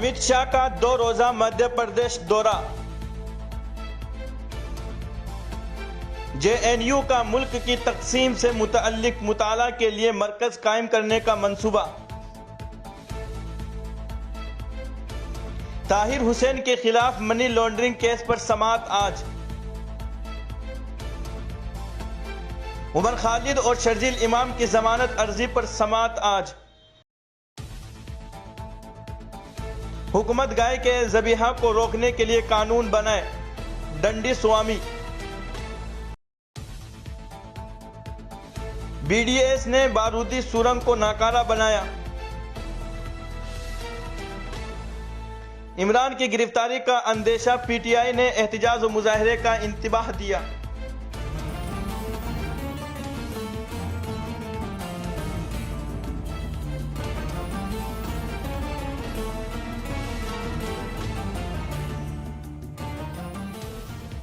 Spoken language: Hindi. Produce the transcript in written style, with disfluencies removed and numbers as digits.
अमित शाह का 2 रोजा मध्य प्रदेश दौरा। जेएनयू का मुल्क की तकसीम से मुतअल्लिक मुताला के लिए मरकज कायम करने का मंसूबा। ताहिर हुसैन के खिलाफ मनी लॉन्ड्रिंग केस पर समाअत आज। उमर खालिद और शर्जील इमाम की जमानत अर्जी पर समाअत आज। हुकूमत गाय के ज़बीहा को रोकने के लिए कानून बनाए, दंडी स्वामी। बीडीएस ने बारूदी सुरंग को नाकारा बनाया। इमरान की गिरफ्तारी का अंदेशा, पीटीआई ने एहतजाज और मुजाहरे का इंतबाह दिया।